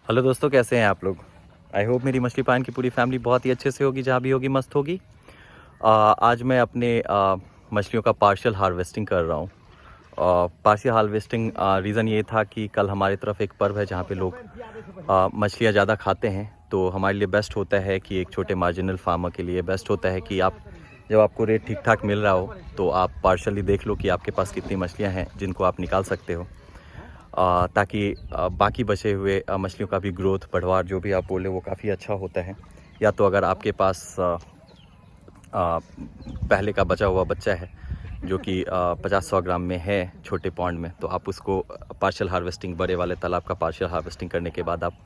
Hello दोस्तों, कैसे हैं आप लोग। आई होप मेरी मछली पालन की पूरी फैमिली बहुत ही अच्छे से होगी, जहाँ भी होगी मस्त होगी। आज मैं अपने मछलियों का पार्शियल हार्वेस्टिंग कर रहा हूँ। पार्शियल हार्वेस्टिंग रीज़न ये था कि कल हमारी तरफ एक पर्व है जहाँ पे लोग मछलियाँ ज़्यादा खाते हैं, तो हमारे लिए बेस्ट होता है कि एक छोटे मार्जिनल फार्मर के लिए बेस्ट होता है कि आप जब आपको रेट ठीक ठाक मिल रहा हो तो आप पार्शियली देख लो कि आपके पास कितनी मछलियाँ हैं जिनको आप निकाल सकते हो, ताकि बाकी बचे हुए मछलियों का भी ग्रोथ बढ़वार जो भी आप बोले वो काफ़ी अच्छा होता है। या तो अगर आपके पास पहले का बचा हुआ बच्चा है जो कि 50-100 ग्राम में है छोटे पॉन्ड में, तो आप उसको पार्शियल हार्वेस्टिंग बड़े वाले तालाब का पार्शियल हार्वेस्टिंग करने के बाद आप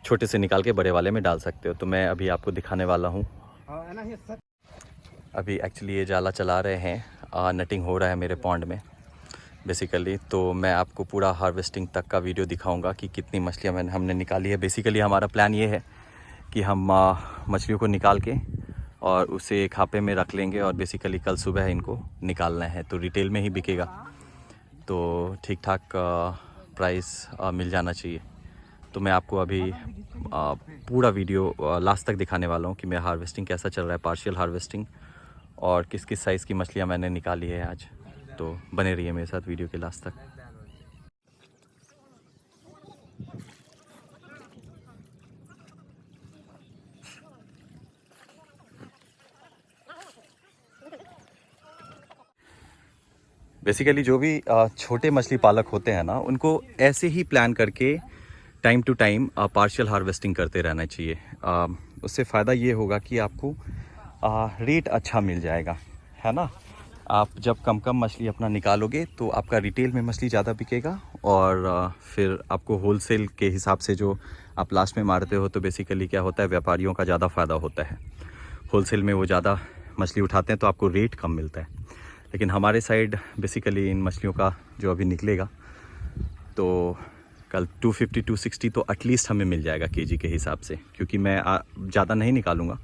छोटे से निकाल के बड़े वाले में डाल सकते हो। तो मैं अभी आपको दिखाने वाला हूँ। अभी एक्चुअली ये जाला चला रहे हैं, नटिंग हो रहा है मेरे पॉन्ड में बेसिकली। तो मैं आपको पूरा हार्वेस्टिंग तक का वीडियो दिखाऊंगा कि कितनी मछलियाँ हमने निकाली है। बेसिकली हमारा प्लान ये है कि हम मछलियों को निकाल के और उसे खापे में रख लेंगे और बेसिकली कल सुबह इनको निकालना है, तो रिटेल में ही बिकेगा, तो ठीक ठाक प्राइस मिल जाना चाहिए। तो मैं आपको अभी पूरा वीडियो लास्ट तक दिखाने वाला हूँ कि मेरा हार्वेस्टिंग कैसा चल रहा है, पार्शियल हार्वेस्टिंग, और किस किस साइज़ की मछलियाँ मैंने निकाली है आज। तो बने रहिए मेरे साथ वीडियो के लास्ट तक। बेसिकली जो भी छोटे मछली पालक होते हैं ना, उनको ऐसे ही प्लान करके time to time partial harvesting करते रहना चाहिए। उससे फ़ायदा ये होगा कि आपको रेट अच्छा मिल जाएगा, है ना। आप जब कम कम मछली अपना निकालोगे तो आपका रिटेल में मछली ज़्यादा बिकेगा, और फिर आपको होलसेल के हिसाब से जो आप लास्ट में मारते हो, तो बेसिकली क्या होता है, व्यापारियों का ज़्यादा फ़ायदा होता है। होलसेल में वो ज़्यादा मछली उठाते हैं तो आपको रेट कम मिलता है। लेकिन हमारे साइड बेसिकली इन मछलियों का जो अभी निकलेगा तो कल 250-260 तो एटलीस्ट हमें मिल जाएगा केजी के हिसाब से, क्योंकि मैं ज़्यादा नहीं निकालूंगा।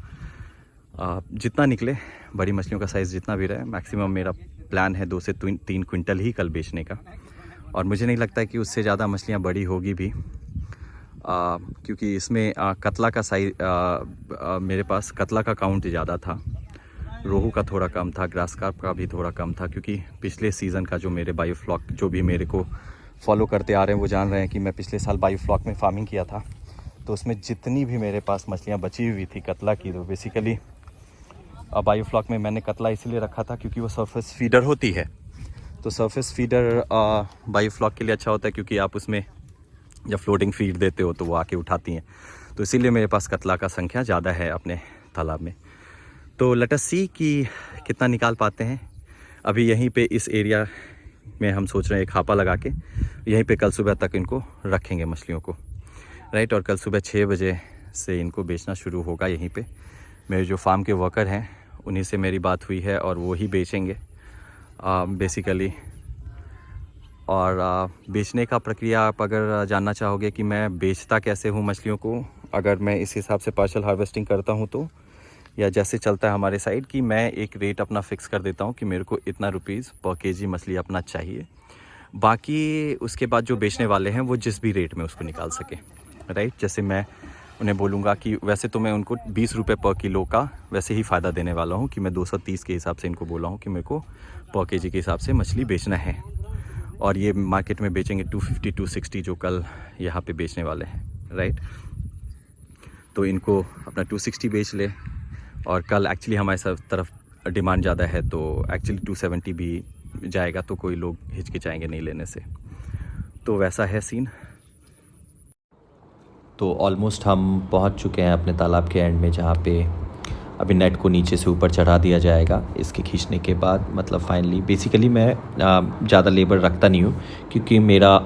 जितना निकले, बड़ी मछलियों का साइज़ जितना भी रहे, मैक्सिमम मेरा प्लान है 2 से 3 क्विंटल ही कल बेचने का। और मुझे नहीं लगता है कि उससे ज़्यादा मछलियाँ बड़ी होगी भी, क्योंकि इसमें कतला का साइज मेरे पास कतला का काउंट ज़्यादा था, रोहू का थोड़ा कम था, ग्रास कार्प का भी थोड़ा कम था। क्योंकि पिछले सीज़न का जो मेरे बायोफ्लॉक, जो भी मेरे को फॉलो करते आ रहे हैं वो जान रहे हैं कि मैं पिछले साल बायोफ्लॉक में फार्मिंग किया था, तो उसमें जितनी भी मेरे पास मछलियाँ बची हुई थी कतला की, तो बेसिकली बायोफ्लॉक में मैंने कतला इसलिए रखा था क्योंकि वो सरफेस फीडर होती है। तो सरफेस फीडर बायोफ्लॉक के लिए अच्छा होता है, क्योंकि आप उसमें जब फ्लोटिंग फीड देते हो तो वो आके उठाती हैं। तो इसीलिए मेरे पास कतला का संख्या ज़्यादा है अपने तालाब में। तो लेट अस सी कि कितना निकाल पाते हैं। अभी यहीं पे इस एरिया में हम सोच रहे हैं खापा लगा के यहीं पे कल सुबह तक इनको रखेंगे मछलियों को, राइट। और कल सुबह 6 बजे से इनको बेचना शुरू होगा। यहीं पे मेरे जो फार्म के वर्कर हैं उन्हीं से मेरी बात हुई है और वो ही बेचेंगे बेसिकली। और बेचने का प्रक्रिया आप अगर जानना चाहोगे कि मैं बेचता कैसे हूँ मछलियों को, अगर मैं इस हिसाब से पार्शियल हार्वेस्टिंग करता हूँ तो, या जैसे चलता है हमारे साइड कि मैं एक रेट अपना फ़िक्स कर देता हूँ कि मेरे को इतना रुपीज़ पर केजी मछली अपना चाहिए। बाकी उसके बाद जो बेचने वाले हैं वो जिस भी रेट में उसको निकाल सके, राइट। जैसे मैं उन्हें बोलूँगा कि वैसे तो मैं उनको 20 रुपये पर किलो का वैसे ही फ़ायदा देने वाला हूँ कि मैं 230 के हिसाब से इनको बोला हूँ कि मेरे को पर केजी के हिसाब से मछली बेचना है। और ये मार्केट में बेचेंगे 250-260 जो कल यहाँ पे बेचने वाले हैं, राइट। तो इनको अपना 260 बेच ले, और कल एक्चुअली हमारे सब तरफ डिमांड ज़्यादा है तो एक्चुअली 270 भी जाएगा, तो कोई लोग हिचकिचाएंगे नहीं लेने से। तो वैसा है सीन। तो ऑलमोस्ट हम पहुंच चुके हैं अपने तालाब के एंड में, जहाँ पे अभी नेट को नीचे से ऊपर चढ़ा दिया जाएगा। इसके खींचने के बाद मतलब फाइनली बेसिकली मैं ज़्यादा लेबर रखता नहीं हूँ, क्योंकि मेरा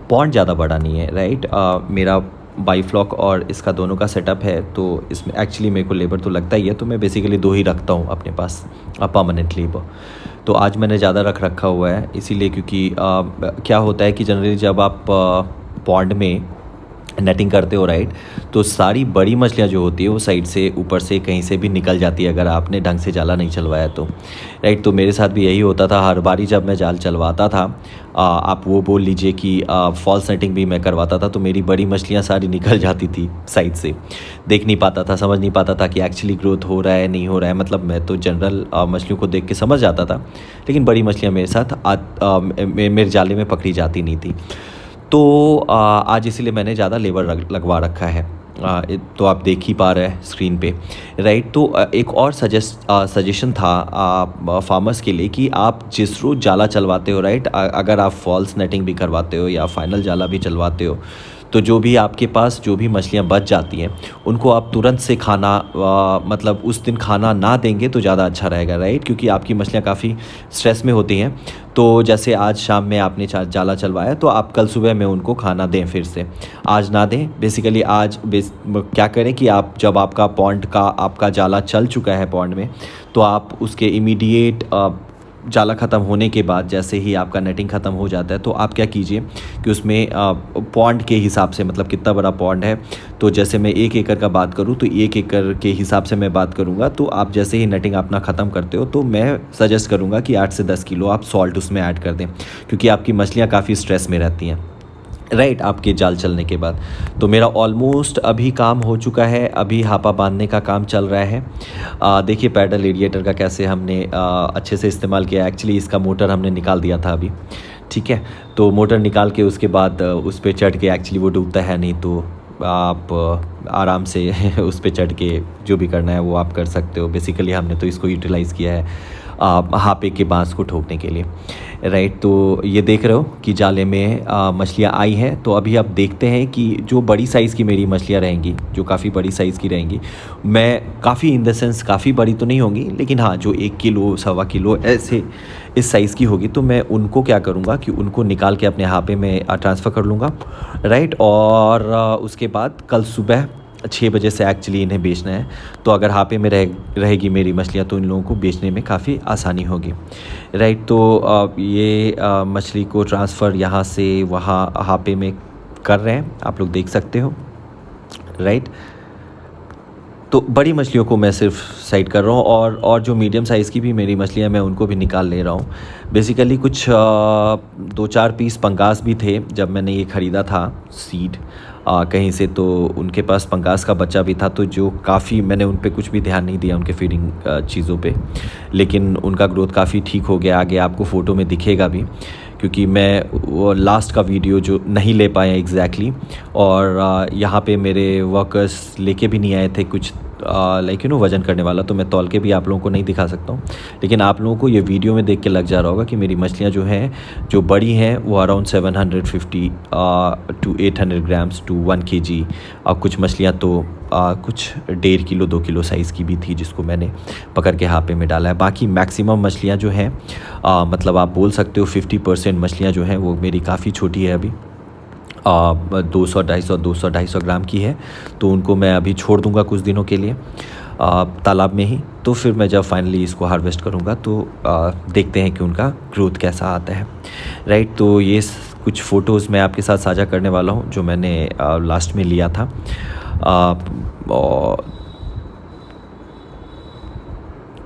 पॉन्ड ज़्यादा बड़ा नहीं है, राइट। मेरा बाईफ्लॉक और इसका दोनों का सेटअप है, तो इसमें एक्चुअली मेरे को लेबर तो लगता ही है, तो मैं बेसिकली 2 ही रखता हूँ अपने पास परमानेंट लेबर। तो आज मैंने ज़्यादा रखा हुआ है इसीलिए, क्योंकि क्या होता है कि जनरली जब आप पॉन्ड में नेटिंग करते हो राइट, तो सारी बड़ी मछलियाँ जो होती है वो साइड से ऊपर से कहीं से भी निकल जाती है अगर आपने ढंग से जाला नहीं चलवाया तो राइट। तो मेरे साथ भी यही होता था हर बारी जब मैं जाल चलवाता था। आप वो बोल लीजिए कि फॉल्स नेटिंग भी मैं करवाता था, तो मेरी बड़ी मछलियाँ सारी निकल जाती थी साइड से। देख नहीं पाता था, समझ नहीं पाता था कि एक्चुअली ग्रोथ हो रहा है नहीं हो रहा है। मतलब मैं तो जनरल मछलियों को देख के समझ जाता था, लेकिन बड़ी मछलियाँ मेरे साथ मेरे जाले में पकड़ी जाती नहीं थी। तो आज इसीलिए मैंने ज़्यादा लेबर लगवा रखा है। तो आप देख ही पा रहे हैं स्क्रीन पे राइट। तो एक और सजेशन था फार्मर्स के लिए कि आप जिस रोज़ जाला चलवाते हो राइट, अगर आप फॉल्स नेटिंग भी करवाते हो या फाइनल जाला भी चलवाते हो, तो जो भी आपके पास जो भी मछलियाँ बच जाती हैं उनको आप तुरंत से खाना मतलब उस दिन खाना ना देंगे तो ज़्यादा अच्छा रहेगा राइट, क्योंकि आपकी मछलियाँ काफ़ी स्ट्रेस में होती हैं। तो जैसे आज शाम में आपने जाला चलवाया तो आप कल सुबह में उनको खाना दें, फिर से आज ना दें। बेसिकली आज क्या करें कि आप जब आपका पॉन्ड का आपका जाला चल चुका है पॉन्ड में, तो आप उसके इमीडिएट जाला ख़त्म होने के बाद जैसे ही आपका नेटिंग ख़त्म हो जाता है तो आप क्या कीजिए कि उसमें पॉन्ड के हिसाब से, मतलब कितना बड़ा पॉन्ड है, तो जैसे मैं 1 एकड़ का बात करूं तो 1 एकड़ के हिसाब से मैं बात करूंगा। तो आप जैसे ही नेटिंग अपना ख़त्म करते हो तो मैं सजेस्ट करूंगा कि 8 से 10 किलो आप सॉल्ट उसमें ऐड कर दें, क्योंकि आपकी मछलियाँ काफ़ी स्ट्रेस में रहती हैं राइट आपके जाल चलने के बाद। तो मेरा ऑलमोस्ट अभी काम हो चुका है, अभी हापा बांधने का काम चल रहा है। देखिए पैडल रेडिएटर का कैसे हमने अच्छे से इस्तेमाल किया। एक्चुअली इसका मोटर हमने निकाल दिया था अभी, ठीक है। तो मोटर निकाल के उसके बाद उस पर चढ़ के, एक्चुअली वो डूबता है नहीं, तो आप आराम से उस पर चढ़ के जो भी करना है वो आप कर सकते हो। बेसिकली हमने तो इसको यूटिलाइज़ किया है हापे के बांस को ठोकने के लिए राइट। तो ये देख रहे हो कि जाले में मछलियाँ आई हैं। तो अभी आप देखते हैं कि जो बड़ी साइज़ की मेरी मछलियाँ रहेंगी, जो काफ़ी बड़ी साइज़ की रहेंगी, मैं काफ़ी इन द सेंस काफ़ी बड़ी तो नहीं होंगी, लेकिन हाँ जो 1 किलो 1.25 किलो ऐसे इस साइज़ की होगी, तो मैं उनको क्या करूँगा कि उनको निकाल के अपने हापे में ट्रांसफ़र कर लूँगा राइट। और उसके बाद कल सुबह 6 बजे से एक्चुअली इन्हें बेचना है। तो अगर हापे में रहेगी मेरी मछलियाँ तो इन लोगों को बेचने में काफ़ी आसानी होगी राइट। तो ये मछली को ट्रांसफ़र यहाँ से वहाँ हापे में कर रहे हैं, आप लोग देख सकते हो राइट। तो बड़ी मछलियों को मैं सिर्फ साइड कर रहा हूँ, और जो मीडियम साइज़ की भी मेरी मछलियाँ मैं उनको भी निकाल ले रहा हूँ। बेसिकली कुछ 2-4 पीस पंगास भी थे जब मैंने ये ख़रीदा था सीड कहीं से, तो उनके पास पंगास का बच्चा भी था, तो जो काफ़ी मैंने उन पे कुछ भी ध्यान नहीं दिया उनके फीडिंग चीज़ों पे, लेकिन उनका ग्रोथ काफ़ी ठीक हो गया। आगे आपको फ़ोटो में दिखेगा भी, क्योंकि मैं वो लास्ट का वीडियो जो नहीं ले पाए एग्जैक्टली, और यहाँ पे मेरे वर्कर्स लेके भी नहीं आए थे कुछ लाइक वज़न करने वाला, तो मैं तौल के भी आप लोगों को नहीं दिखा सकता हूँ। लेकिन आप लोगों को ये वीडियो में देख के लग जा रहा होगा कि मेरी मछलियाँ जो हैं, जो बड़ी हैं वो around 750 to 800 grams to 1 kg, और कुछ मछलियाँ तो कुछ 1.5 किलो 2 किलो साइज़ की भी थी जिसको मैंने पकड़ के हापे में डाला है। बाकी मैक्सिमम मछलियाँ जो हैं मतलब आप बोल सकते हो 50% मछलियाँ जो हैं वो मेरी काफ़ी छोटी है अभी, 200-250 ग्राम की है। तो उनको मैं अभी छोड़ दूंगा कुछ दिनों के लिए तालाब में ही। तो फिर मैं जब फाइनली इसको हार्वेस्ट करूंगा तो देखते हैं कि उनका ग्रोथ कैसा आता है राइट। तो ये कुछ फ़ोटोज़ मैं आपके साथ साझा करने वाला हूं जो मैंने लास्ट में लिया था।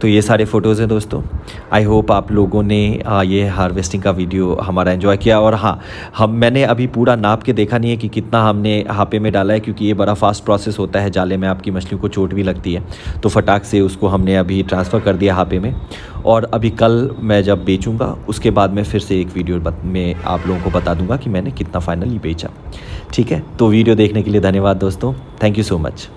तो ये सारे फ़ोटोज़ हैं दोस्तों। आई होप आप लोगों ने ये हार्वेस्टिंग का वीडियो हमारा एंजॉय किया। और हाँ, मैंने अभी पूरा नाप के देखा नहीं है कि कितना हमने हापे में डाला है, क्योंकि ये बड़ा फास्ट प्रोसेस होता है। जाले में आपकी मछलियों को चोट भी लगती है, तो फटाक से उसको हमने अभी ट्रांसफ़र कर दिया हापे में। और अभी कल मैं जब बेचूँगा उसके बाद मैं फिर से एक वीडियो में आप लोगों को बता दूँगा कि मैंने कितना फाइनली बेचा। ठीक है, तो वीडियो देखने के लिए धन्यवाद दोस्तों। Thank you so much.